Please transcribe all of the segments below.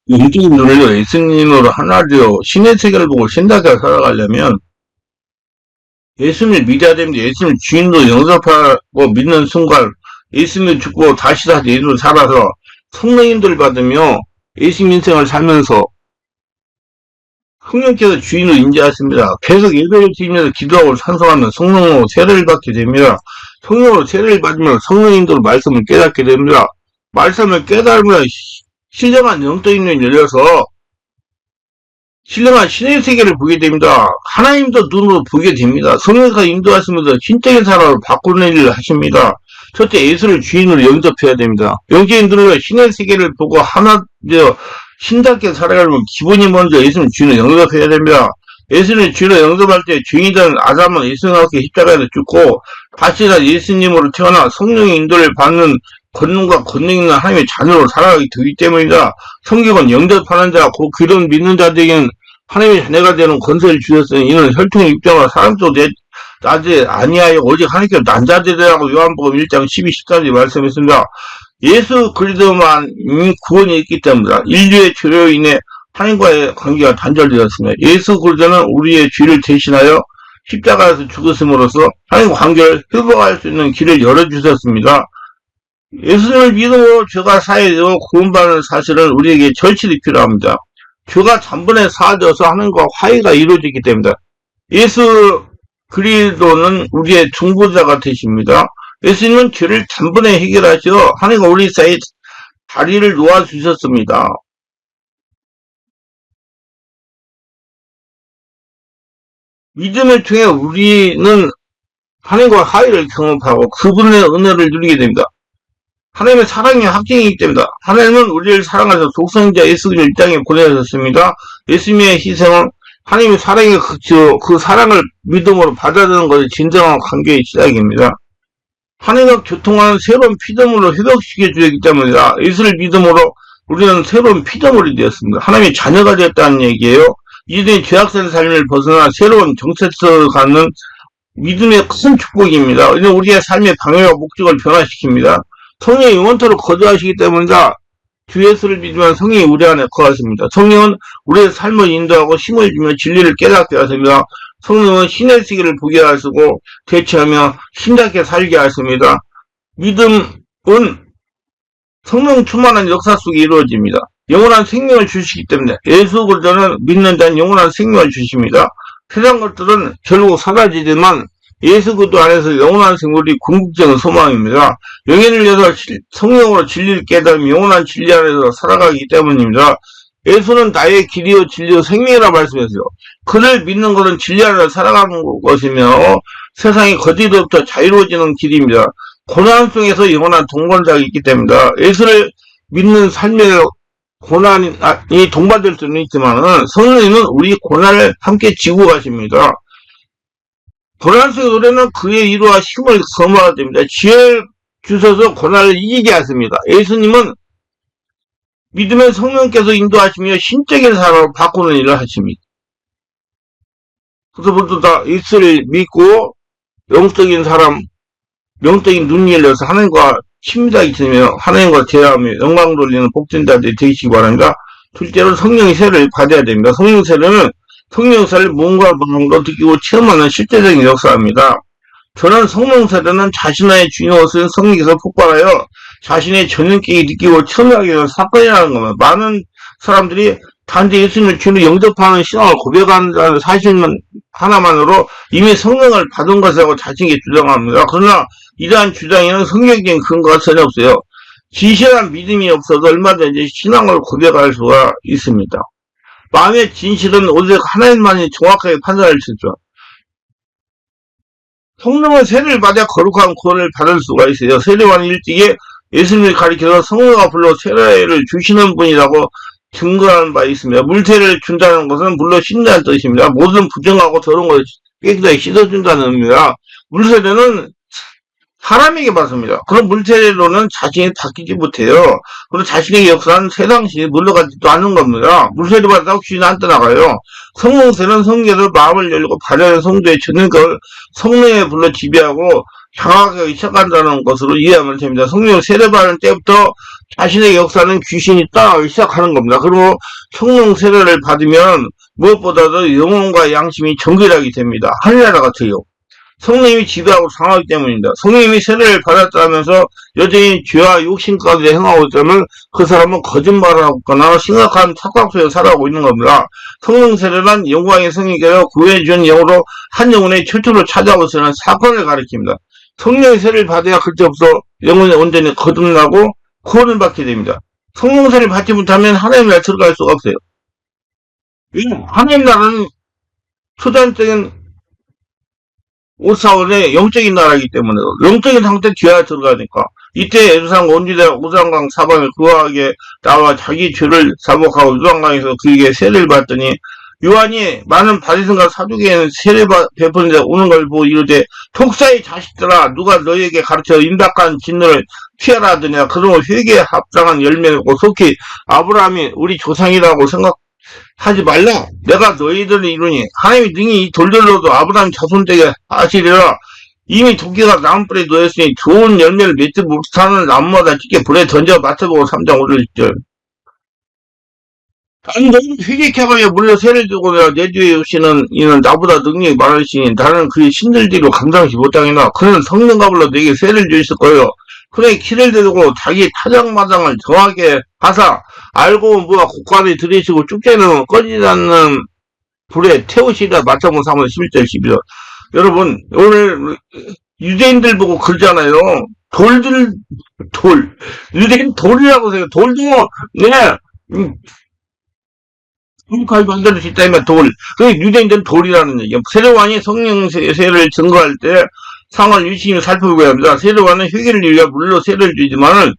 영적인 눈으로 예수님으로 하나되어 신의 세계를 보고 신나게 살아가려면 예수님을 믿어야 됩니다. 예수님을 주인으로 영접하고 믿는 순간 예수님을 죽고 다시 예수님을 살아서 성령님들을 받으며 예수님 인생을 살면서 성령께서 주인을 인지하십니다. 계속 예배를 드리면서 기도하고 찬송하면 성령으로 세례를 받게 됩니다. 성령으로 세례를 받으면 성령님들로 말씀을 깨닫게 됩니다. 말씀을 깨달으면 신령한 영적인 눈이 열려서 신령한 신의 세계를 보게 됩니다. 하나님도 눈으로 보게 됩니다. 성령께서 인도하시면서 신적인 사람으로 바꾸는 일을 하십니다. 첫째, 예수를 주인으로 영접해야 됩니다. 영적인 눈으로 신의 세계를 보고 하나 되어 신답게 살아가려면 기본이 먼저 예수님 주인을 영접해야 됩니다. 예수님 주인을 영접할 때 죄인이던 아담은 예수님과 함께 십자가에서 죽고 다시 예수님으로 태어나 성령의 인도를 받는 권능과 권능 있는 하나님의 자녀로 살아가게 되기 때문이다. 성경은 영접하는 자, 곧 그런 믿는 자들에게는 하나님의 자녀가 되는 권세를 주셨으니 이는 혈통의 입장과 사람 속에 나지 아니하여 오직 하나님께서 난 자들이라고 요한복음 1장 12, 14절 말씀했습니다. 예수 그리스도만 구원이 있기 때문이다. 인류의 죄로 인해 하나님과의 관계가 단절되었습니다. 예수 그리스도는 우리의 죄를 대신하여 십자가에서 죽으심으로써 하나님과 관계를 회복할 수 있는 길을 열어주셨습니다. 예수님을 믿음으로 죄가 사해되고 구원받는 사실은 우리에게 절실히 필요합니다. 죄가 단번에 사해져서 하나님과 화해가 이루어지기 때문이다. 예수 그리스도는 우리의 중보자가 되십니다. 예수님은 죄를 단번에 해결하셔 하나님과 우리 사이에 다리를 놓아주셨습니다. 믿음을 통해 우리는 하나님과 화해를 경험하고 그분의 은혜를 누리게 됩니다. 하나님의 사랑의 확증이기 때문이다. 하나님은 우리를 사랑하셔서 독생자 예수를 이 땅에 보내셨습니다. 예수님의 희생은 하나님의 사랑의 그 사랑을 믿음으로 받아들이는 것이 진정한 관계의 시작입니다. 하나님과 교통하는 새로운 피조물로 회복시켜 주기 때문이다. 예수를 믿음으로 우리는 새로운 피조물이 되었습니다. 하나님의 자녀가 되었다는 얘기예요. 이전의 죄악된 삶을 벗어나 새로운 정체성을 갖는 믿음의 큰 축복입니다. 이는 우리의 삶의 방향과 목적을 변화시킵니다. 성령이 영원토록 거주하시기 때문이다. 주 예수를 믿으면 성령이 우리 안에 거하십니다. 성령은 우리의 삶을 인도하고 힘을 주며 진리를 깨닫게 하십니다. 성령은 신의 세계를 보게 하시고 대체하며 신답게 살게 하십니다. 믿음은 성령 충만한 역사 속에 이루어집니다. 영원한 생명을 주시기 때문에 예수 그리스도는 믿는 자는 영원한 생명을 주십니다. 세상 것들은 결국 사라지지만 예수 그리스도 안에서 영원한 생물이 궁극적인 소망입니다. 영혼을 위해서 성령으로 진리를 깨달으며 영원한 진리 안에서 살아가기 때문입니다. 예수는 나의 길이요 진리요 생명이라 말씀했어요. 그를 믿는 것은 진리 안에서 살아가는 것이며 세상이 거짓으로부터 자유로워지는 길입니다. 고난 속에서 영원한 동반자가 있기 때문이다. 예수를 믿는 삶의 고난이 동반될 수는 있지만 성령님은 우리 고난을 함께 지고 가십니다. 고난 속의 노래는 그의 위로와 힘을 거머하게 됩니다. 지혜를 주셔서 고난을 이기게 하십니다. 예수님은 믿음의 성령께서 인도하시며 신적인 사람으로 바꾸는 일을 하십니다. 그래서 모두 다 예수를 믿고 영적인 사람, 영적인 눈이 열려서 하나님과 친밀하게 지내며 하나님과 대화하며 영광 돌리는 복된 자들이 되시기 바랍니다. 둘째로 성령의 세례를 받아야 됩니다. 성령 세례는 성령 역사를 몸과 마음으로 느끼고 체험하는 실제적인 역사입니다. 저는 성령 세례는 자신의 주인으로서 성령께서 폭발하여 자신의 전능끼리 느끼고 체험하게 되는 사건이라는 겁니다. 많은 사람들이 단지 예수님을 주로 영접하는 신앙을 고백한다는 사실만 하나만으로 이미 성령을 받은 것이라고 자신에게 주장합니다. 그러나 이러한 주장에는 성경적인 근거가 전혀 없어요. 진실한 믿음이 없어도 얼마든지 신앙을 고백할 수가 있습니다. 마음의 진실은 오직 하나님만이 정확하게 판단할 수 있죠. 성령의 세례를 받아 거룩한 구원을 받을 수가 있어요. 세례와는 일찍이 예수님을 가리켜서 성령과 불러 세례를 주시는 분이라고 증거하는 바 있습니다. 물세례를 준다는 것은 물로 씻는다는 뜻입니다. 모든 부정하고 더러운 것을 깨끗하게 씻어준다는 의미입니다. 물세례는 사람에게 받습니다. 그런 물세례로는 자신이 바뀌지 못해요. 그리고 자신의 역사는 세상시에 물러가지도 않는 겁니다. 물세례 받다가 귀신 안 떠나가요. 성령세는 성계로 마음을 열고 발현의 성도의 전능을 성령에 불러 지배하고 장악하기 시작한다는 것으로 이해하면 됩니다. 성령 세례 받을 때부터 자신의 역사는 귀신이 떠나기 시작하는 겁니다. 그리고 성령 세례를 받으면 무엇보다도 영혼과 양심이 정결하게 됩니다. 하늘나라 같아요. 성령님이 지배하고 상하기 때문입니다. 성령님이 세례를 받았다면서 여전히 죄와 욕심까지 행하고 있다면 그 사람은 거짓말을 하거나 심각한 착각 속에 살아가고 있는 겁니다. 성령 세례란 영광의 성령께서 구해준 영으로 한 영혼의 최초로 찾아오고 있는 사건을 가리킵니다. 성령의 세례를 받아야 그때부터 영혼이 온전히 거듭나고 구원을 받게 됩니다. 성령 세례를 받지 못하면 하나님 나라에 들어갈 수가 없어요. 왜냐하면 하나님 나라는 초단적인 오사원의 영적인 나라이기 때문에 영적인 상태 뒤에 들어가니까 이때 예루살렘 온주대 오장강 사방에 그하게 나와 자기 죄를 사복하고 요단강에서 그에게 세례를 받더니 요한이 많은 바리새인과 사두개인은 세례 베푸는 데 오는 걸 보고 이르되 독사의 자식들아 누가 너희에게 가르쳐 임박한 진노를 피하라 하더냐. 그러면 회개에 합당한 열매고 속히 아브라함이 우리 조상이라고 생각하지 말라. 내가 너희들을 이루니 하나님이 능히 이 돌들로도 아브라함 자손되게 하시리라. 이미 도끼가 나무불에 놓였으니 좋은 열매를 맺지 못하는 나무마다 찢게 불에 던져 맞춰보고 3장 5절 10절. 아니 너희는 회개케하여 물려 세를 두고 내 뒤에 오시는 이는 나보다 능력이 많으시니 나는 그의 신들뒤로 감당하지 못하겠나. 그는 성령과 불러 내게 세를 주실 거예요. 그의 키를 들고 자기 타작마당을 정하게 하사 알고 뭐가 곡간에 들이시고 쭉게는 꺼지지 않는 불에 태우시리라. 마태복음 3장 11절 12절. 여러분 오늘 유대인들 보고 그러잖아요. 유대인 돌이라고 해요. 돌도 네 행복하게 만들 수 있다면 돌. 그 유대인들은 돌이라는 얘기예요. 세례요한이 성령 세례를 증거할 때 상황을 유심히 살펴보고야 합니다. 세례요한은 회개를 위해 물로 세례를 주지만은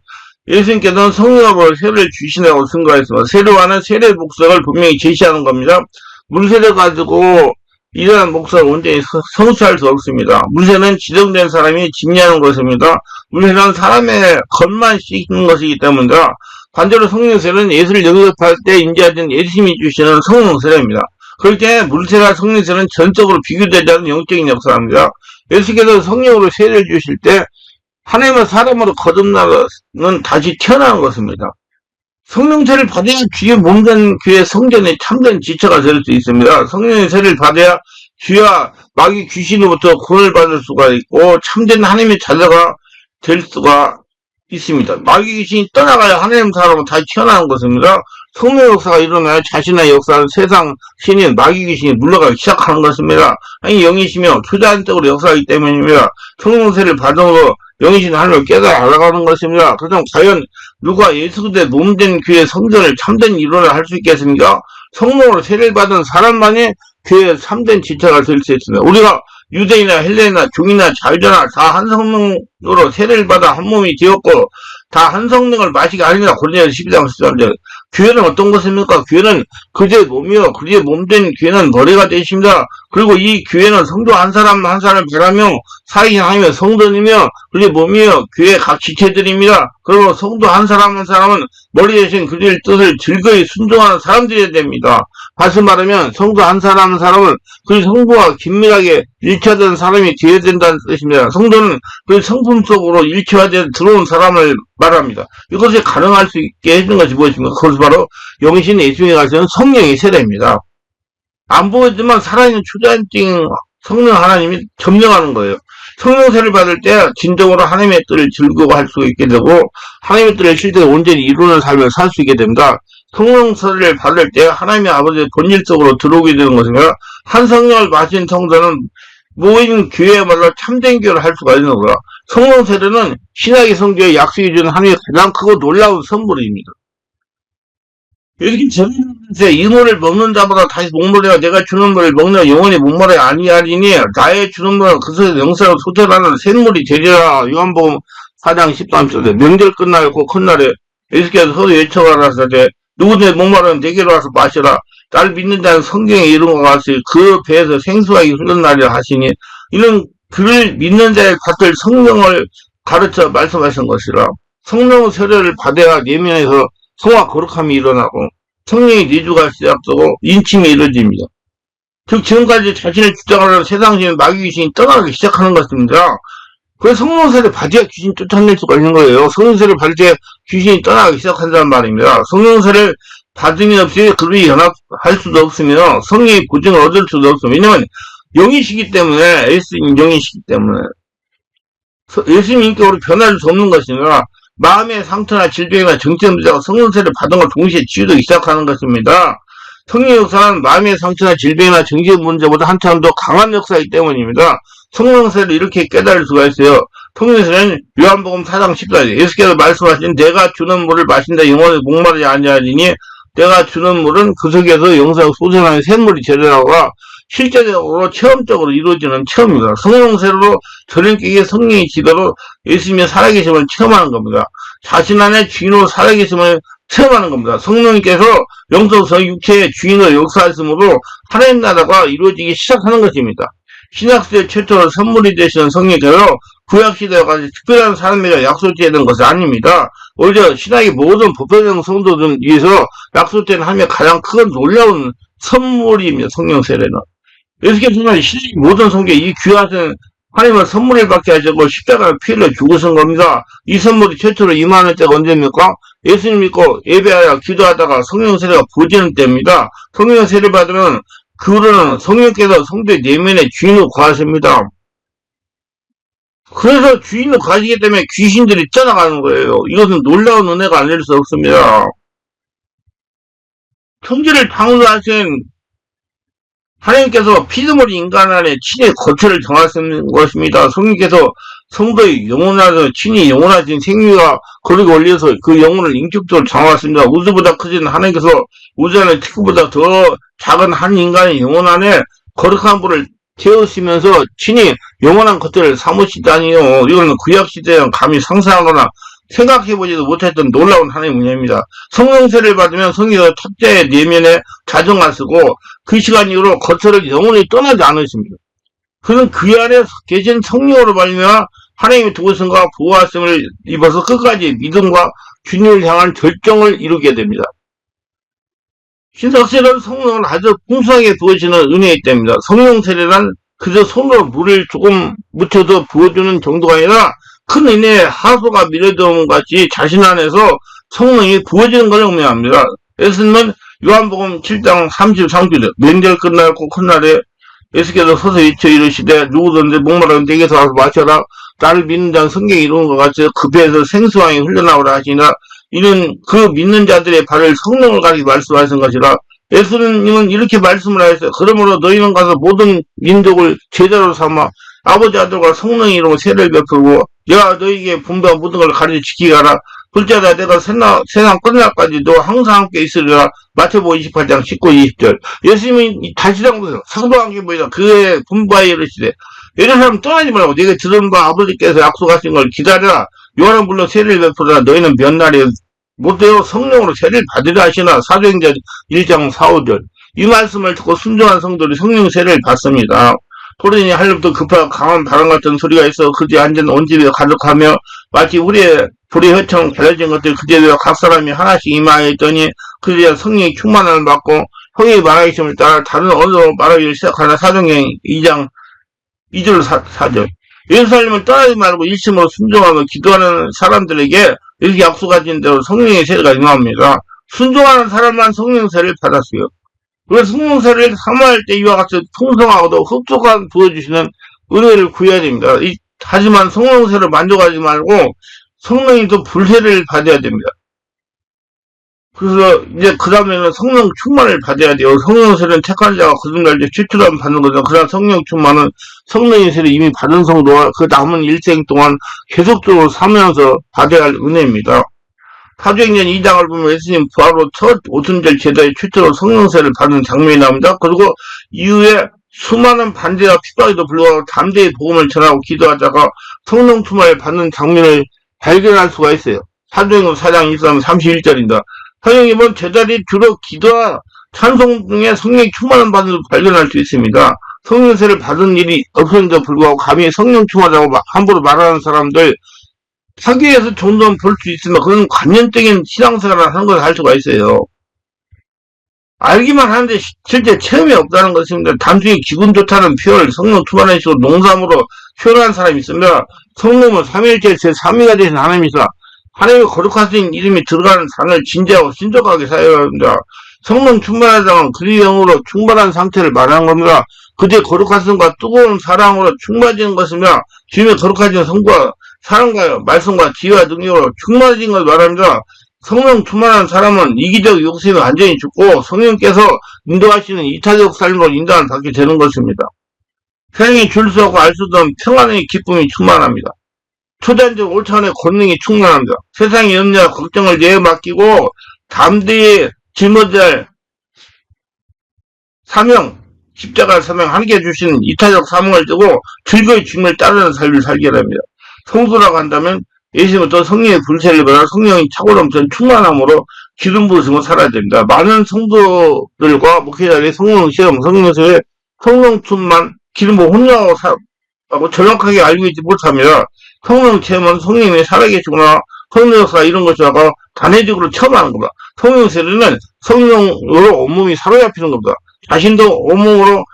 예수님께서는 성령으로 세례를 주시라고 증거했습니다. 세례요한은 세례 목적을 분명히 제시하는 겁니다. 물세례 가지고 이러한 목적을 온전히 성취할 수 없습니다. 물세는 지정된 사람이 집례하는 것입니다. 물세는 사람의 겉만 씻는 것이기 때문이다. 반대로 성령세는 예수를 영접할 때 인자하신 예수님이 주시는 성령세례입니다. 그럴 때 물세와 성령세는 전적으로 비교되지 않는 영적인 역사입니다. 예수께서 성령으로 세례를 주실 때 하나님과 사람으로 거듭나는 다시 태어나는 것입니다. 성령세를 받아야 주의 몸된 교회 성전의 참된 지체가 될 수 있습니다. 성령의 세례를 받아야 주와 마귀 귀신으로부터 구원을 받을 수가 있고 참된 하나님의 자녀가 될 수가 있습니다. 마귀 귀신이 떠나가야 하나님 사람은 다시 태어나는 것입니다. 성령 역사가 일어나야 자신의 역사는 세상 신인 마귀 귀신이 물러가기 시작하는 것입니다. 아니 영이시며 초자연적으로 역사하기 때문입니다. 성령세를 받음으로 영이신 하나님을 깨달아 알아가는 것입니다. 그럼 과연 누가 예수 그리스도의 몸된 교회 성전을 참된 이론을 할 수 있겠습니까? 성령으로 세례를 받은 사람만이 교회의 참된 지체가 될 수 있습니다. 우리가 유대인이나 헬레나 종이나 자유자나 다 한 성령으로 세례를 받아 한 몸이 되었고 다 한 성령을 마시기 아니라 고린도서 12장 13절. 교회는 어떤 것입니까? 교회는 그의 몸이요 그의 몸된 교회는 머리가 되십니다. 그리고 이 교회는 성도 한 사람 한 사람을 배라며 사이신 하나님의 성전이며 그의 몸이요 교회 각 지체들입니다. 그리고 성도 한 사람 한 사람은 머리 대신 그의 뜻을 즐거이 순종하는 사람들이 됩니다. 다시 말하면 성도 한 사람 한 사람은 그 성부와 긴밀하게 일체화된 사람이 되어야 된다는 뜻입니다. 성도는 그 성품 속으로 일체화된 들어온 사람을 말합니다. 이것이 가능할 수 있게 해주는 것이 무엇입니까? 그것이 바로 영신 예수님이 가시는 성령의 세례입니다. 안 보이지만 살아있는 초자연적인 성령 하나님이 점령하는 거예요. 성령 세례를 받을 때 진정으로 하나님의 뜻을 즐거워할 수 있게 되고 하나님의 뜻을 실제로 온전히 이루는 삶을 살 수 있게 됩니다. 성령 세례를 받을 때 하나님의 아버지의 본질 속으로 들어오게 되는 것입니다. 한 성령을 마신 성도는 모인 교회마다 참된 교회를 할 수가 있는 거야. 성령 세례는 신약의 성경에 약속해 주는 하나님의 가장 크고 놀라운 선물입니다. 이렇게 저는데 이 물을 먹는 자보다 다시 목마르려 내가 주는 물을 먹는 영원히 목마르지 아니하리니 나의 주는 물은 그것에서 영생을 소멸하는 샘물이 되리라. 요한복음 4장 13절에 명절 끝나고 큰날에 예수께서 서로 외쳐가라사대 누구든지 목마르면 내게로 와서 마시라. 날 믿는 자는 성경에 이룬 것 같이 그 배에서 생수가 흐르는 날이라 하시니 이는 그를 믿는 자의 받을 성령을 가르쳐 말씀하신 것이라. 성령 세례를 받아야 내면에서 성화 거룩함이 일어나고 성령의 내주가 시작되고 인침이 이루어집니다. 즉 지금까지 자신을 주장하는 세상적인 마귀 귀신이 떠나기 시작하는 것입니다. 그래서 성령 세례 받아야 귀신 쫓아낼 수가 있는 거예요. 성령 세례 받을 때 귀신이 떠나기 시작한다는 말입니다. 성령 세례를 받음이 없이 그들이 연합할 수도 없으며 성령의 보증을 얻을 수도 없습니다. 왜냐면 영이시기 때문에, 예수님 영이시기 때문에. 예수님 인격으로 변할 수 없는 것이니라 마음의 상처나 질병이나 정체 문제가 성령 세례를 받은 걸 동시에 치유되기 시작하는 것입니다. 성령 역사는 마음의 상처나 질병이나 정체 문제보다 한참 더 강한 역사이기 때문입니다. 성령 세례를 이렇게 깨달을 수가 있어요. 성령 세례는 요한복음 4장 14절 예수께서 말씀하신 내가 주는 물을 마신다 영원히 목마르지 아니하리니 내가 주는 물은 그 속에서 영상 솟아나는 샘물이 되리라고 실제적으로 체험적으로 이루어지는 체험입니다. 성령 세례로 저녁에게 성령의 지도로 예수님의 살아계심을 체험하는 겁니다. 자신 안에 주인으로 살아계심을 체험하는 겁니다. 성령님께서 영성성 육체의 주인으로 역사하심으로 하나님 나라가 이루어지기 시작하는 것입니다. 신약시대 최초로 선물이 되시는 성령께서 구약시대와 같이 특별한 사람에게 약속되는 것은 아닙니다. 오히려 신약의 모든 보편적 성도들 위해서 약속된 하나님의 가장 큰 놀라운 선물입니다. 성령 세례는. 예수께서는 신약의 모든 성도에 이 귀하신 하나님을 선물을 받게 하시고 십자가를 피를 죽으신 겁니다. 이 선물이 최초로 임하는 때가 언제입니까? 예수님 믿고 예배하여 기도하다가 성령 세례가 부어지는 때입니다. 성령 세례 받으면 그분은 성령께서 성도의 내면에 주인으로 거하십니다. 그래서 주인으로 거하시기 때문에 귀신들이 떠나가는 거예요. 이것은 놀라운 은혜가 아닐 수 없습니다. 천지를 창조하신 하나님께서 피조물 인간 안에 친히 거처를 정하신 것입니다. 성령께서 성도의 영혼하서 친히 영원하신 생명과 거룩에 올려서 그 영혼을 인격적으로 정하셨습니다. 우주보다 크신 하나님께서 우주 안에 특구보다 더 작은 한 인간의 영혼 안에 거룩한 불을 태우시면서 친히 영원한 것들을 삼으시다니요. 이거는 구약시대에는 감히 상상하거나 생각해보지도 못했던 놀라운 하나님의 은혜입니다. 성령 세례를 받으면 성령의 첫째 내면에 자정하시고 그 시간 이후로 거처를 영원히 떠나지 않으십니다. 그는 그 안에 계신 성령으로 말미암아 하나님의 도우심과 보호하심을 입어서 끝까지 믿음과 주님을 향한 결정을 이루게 됩니다. 신석세는 성령을 아주 풍성하게 부어주는 은혜이기 때문입니다. 성령 세례란 그저 손으로 물을 조금 묻혀서 부어주는 정도가 아니라 큰 은혜의 하소가 밀어들어온 같이 자신 안에서 성령이 부어지는 것을 의미합니다. 예수님은 요한복음 7장 33절에 명절 끝나고 콧날에 예수께서 서서 외쳐 이르시되 누구든지 목마르면 내게서 와서 마셔라. 나를 믿는 자는 성경에 이루는 것 같이 급해서 생수왕이 흘러나오라 하시나 이는 그 믿는 자들의 발을 성령을 가리켜 말씀하신 것이라. 예수님은 이렇게 말씀을 하셨어요. 그러므로 너희는 가서 모든 민족을 제자로 삼아 아버지 아들과 성령의 이름으로 세례를 베풀고 내가 너희에게 분배한 모든 걸 가르쳐 지키게 하라. 둘째다 내가 세상 끝날까지도 항상 함께 있으리라. 마태복음 28장 19, 20절. 예수님이 다시 한번 사도한 게 뭐냐. 그의 분부하여 이르시되 예루살렘 떠나지 말고 네가 들은 바 아버지께서 약속하신 걸 기다려라. 요한은 물론 세례를 베풀으라. 너희는 몇 날에 못되어 성령으로 세례를 받으라 하시나. 사도행전 1장 4, 5절. 이 말씀을 듣고 순종한 성도들이 성령 세례를 받습니다. 토린이 하늘부터 급하고 강한 바람 같은 소리가 있어 그뒤 앉은 온 집에 가득하며 마치 우리의 불의 혀처럼 갈라진 것들 그제야 각 사람이 하나씩 임하여 있더니 그제야 성령의 충만함을 받고 형이 말하기심을 따라 다른 언어로 말하기를 시작하나. 사도행전 2장 2절 4절. 예루살렘을 떠나지 말고 일심으로 순종하며 기도하는 사람들에게 이렇게 약속하신 대로 성령의 세례가 임합니다. 순종하는 사람만 성령 세례를 받았어요. 그래서 성령 세례를 사모할 때 이와 같이 풍성하고도 흡족한 부어주시는 은혜를 구해야 됩니다. 하지만 성령 세례를 만족하지 말고 성령이 또 불세례를 받아야 됩니다. 그래서 이제 그 다음에는 성령 충만을 받아야 돼요. 성령 세례는 택한 자가 거듭날 때 최초로 받는 거죠. 그러나 성령 충만은 성령의 세례를 이미 받은 성도와 그 남은 일생 동안 계속적으로 사면서 받아야 할 은혜입니다. 사도행전 2장을 보면 예수님 부활로 첫 오순절 제자의 최초로 성령세를 받는 장면이 나옵니다. 그리고 이후에 수많은 반대와 핍박에도 불구하고 담대히 복음을 전하고 기도하다가 성령 충만을 받는 장면을 발견할 수가 있어요. 사도행전 4장 23, 31절입니다. 성령님은 제자들이 주로 기도와 찬송 중에 성령의 충만을 받는 걸 발견할 수 있습니다. 성령세를 받은 일이 없었는데 불구하고 감히 성령 충만하다고 함부로 말하는 사람들, 사교에서 정도는 볼 수 있으면 그건 관념적인 신앙생활을 하는 것을 할 수가 있어요. 알기만 하는데 실제 체험이 없다는 것입니다. 단순히 기분 좋다는 표현을 성령 충만한 식으로 농담으로 표현하는 사람이 있으면 성령은 삼위일체 제3위가 되신 하나님이사 하나님의 거룩하신 이름이 들어가는 단어를 진지하고 신속하게 사용합니다. 성령 충만하다는 그리스도의 영으로 충만한 상태를 말하는 겁니다. 그때 거룩하심과 뜨거운 사랑으로 충만해진 것이며 주님의 거룩하신 성과 사랑과 말씀과 지혜와 능력으로 충만해진 것을 말합니다. 성령 충만한 사람은 이기적 욕심이 완전히 죽고 성령께서 인도하시는 이타적 삶으로 인도를 받게 되는 것입니다. 세상에 줄 수 없고 알 수도 없는 평안의 기쁨이 충만합니다. 초자연적 5차원의 권능이 충만합니다. 세상의 염려와 걱정을 내어 맡기고 담대히 짊어져야 할 사명, 십자가 사명 함께 주시는 이타적 사명을 두고 즐거이 주님을 따르는 삶을 살게 됩니다. 성도라고 한다면 예수님부터 성령의 불세를 받아 성령이 차고 넘치는 충만함으로 기름 부으심을 살아야 됩니다. 많은 성도들과 목회자들이 성령 시험, 성령세에 성령 충만, 기름 부어 혼자하고 정확하게 알고 있지 못합니다. 성령 체험은 성령이 살아계시구나, 성령 역사 이런 것이라고 단회적으로 처음 하는 겁니다. 성령 세례는 성령으로 온몸이 사로잡히는 겁니다. 자신도 온몸으로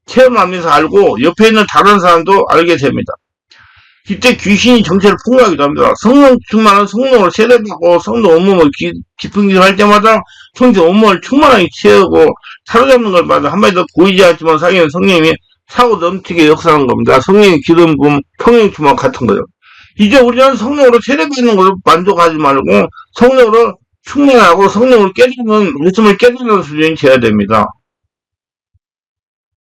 체험하면서 알고 옆에 있는 다른 사람도 알게 됩니다. 이때 귀신이 정체를 폭로하기도 합니다. 성령 충만한 성령을 세례받고 성도 온몸을 깊은 기도를 할 때마다 성도 온몸을 충만하게 채우고 사로잡는 걸 봐도 한마디도 보이지 않지만 사기는 성령이 사고 넘치게 역사하는 겁니다. 성령의 기름 부음, 성령 충만 같은 거죠. 이제 우리는 성령으로 세례받는 것을 만족하지 말고 성령으로 충만하고 성령을 깨닫는, 말씀을 깨닫는 수준이 돼야 됩니다.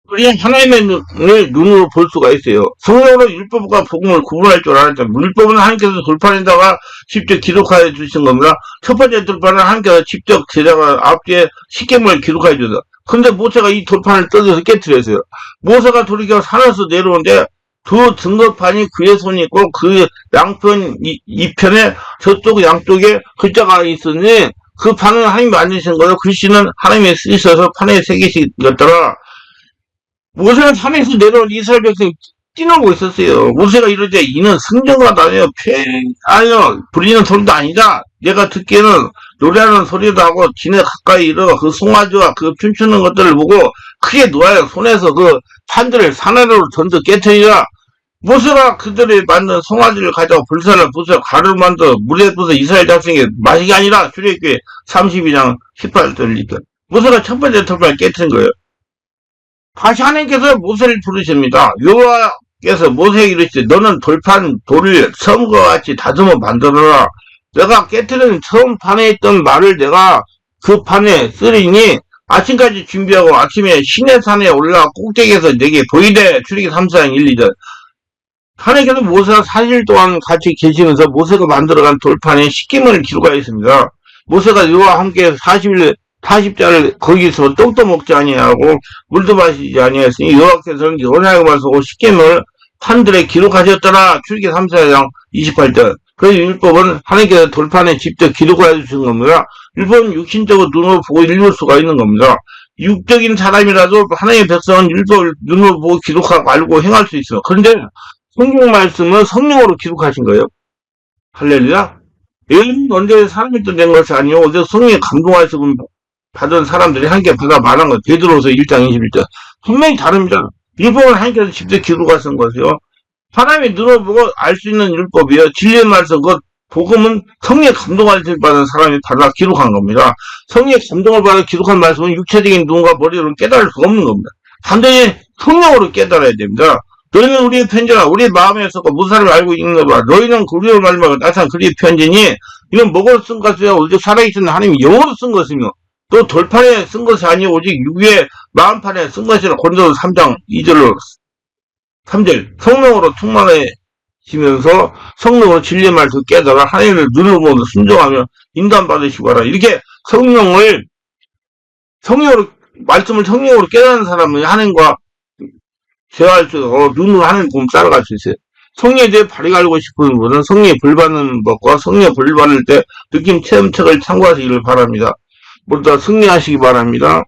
우리는 하나님의 눈으로 볼 수가 있어요. 성령으로 율법과 복음을 구분할 줄 알았죠. 율법은 하나님께서 돌판에다가 직접 기록하여 주신 겁니다. 첫 번째 돌판은 하나님께서 직접 제자가 앞뒤에 십계명을 기록하여 주셨어요. 근데 모세가 이 돌판을 뜯어서 깨뜨렸어요. 모세가 돌이켜 산에서 내려오는데 두 증거판이 그의 손이 있고 그 양편 이편에 저쪽 양쪽에 글자가 있으니 그 판은 하나님이 만드신 거예요. 글씨는 하나님이 쓰셔서 판에 새기시겠더라. 모세는 산에서 내려온 이스라엘 백성이 뛰어오고 있었어요. 모세가 이럴 때 이는 승전가도 아니에요. 아니요. 부리는 소리도 아니다. 내가 듣기에는 노래하는 소리도 하고 지네 가까이 이르러 그 송아지와 그 춤추는 것들을 보고 크게 놓아요. 손에서 그 판들을 산아래로 던져 깨트리라. 모세가 그들이 만든 송아지를 가져가 불사를 부숴 가루를 만들어 물에 부숴 이스라엘 자손에게 마시기 아니라 출애굽기 32장 18절이니까 모세가 첫 번째 돌판을 깨트린 거예요. 다시 하나님께서 모세를 부르십니다. 여호와께서 모세에게 이르시되 너는 돌판 돌을 처음과 같이 다듬어 만들어라. 내가 깨트린 처음 판에 있던 말을 내가 그 판에 쓰리니 아침까지 준비하고 아침에 시내산에 올라가 꼭대기에서 내게 보이되. 출애굽기 34장 1, 2절. 하나님께서 모세가 4일 동안 같이 계시면서 모세가 만들어간 돌판에 십계명을 기록하였습니다. 모세가 여호와와 함께 40자를 거기서 떡도 먹지 아니하고 물도 마시지 아니하였으니 여호와께서는 연약하게 말씀하고 십계명을 판들에 기록하셨더라. 출애굽기 34장 28절. 그래서 율법은 하나님께서 돌판에 직접 기록을 해주신 겁니다. 율법은 육신적으로 눈으로 보고 읽을 수가 있는 겁니다. 육적인 사람이라도 하나님의 백성은 율법을 눈으로 보고 기록하고 알고 행할 수 있어요. 그런데 성경 말씀은 성령으로 기록하신 거예요. 할렐루야. 얘는 언제 사람이 된 것이 아니고 어제 성령의 감동하셔서 받은 사람들이 함께 받아 말한 것. 베드로서 1장 21절. 분명히 다릅니다. 율법은 하나님께서 직접 기록하신 것이요. 사람이 눈으로 보고 알 수 있는 율법이요. 진리의 말씀, 그 복음은 성령의 감동을 받은 사람이 받아 기록한 겁니다. 성령의 감동을 받아 기록한 말씀은 육체적인 눈과 머리로 깨달을 수가 없는 겁니다. 단순히 성령으로 깨달아야 됩니다. 너희는 우리의 편지라 우리 마음에 썩고 무슨 사람을 알고 있는 거봐. 너희는 우리의 말만 나타난 그리의 편지니 이건 뭐로 쓴 것이야. 오직 살아계신 하나님이 영어로 쓴 것이며 또 돌판에 쓴 것이 아니고 오직 육의 마음판에 쓴 것이라. 고린도서 3장 2절로 3절. 성령으로 충만해지면서 성령으로 진리의 말씀을 깨달아 하나님을 눈으로 보고 순종하며 인도받으시고 하라. 이렇게 성령으로 말씀을 성령으로 깨닫는 사람은 하나님과 대화할 수 있고 눈으로 하나님 보면 따라갈 수 있어요. 성령에 대해 바르게 알고 싶은 분은 성령의 불 받는 법과 성령의 불 받을 때 느낌 체험책을 참고하시기를 바랍니다. 모두 다 승리하시기 바랍니다.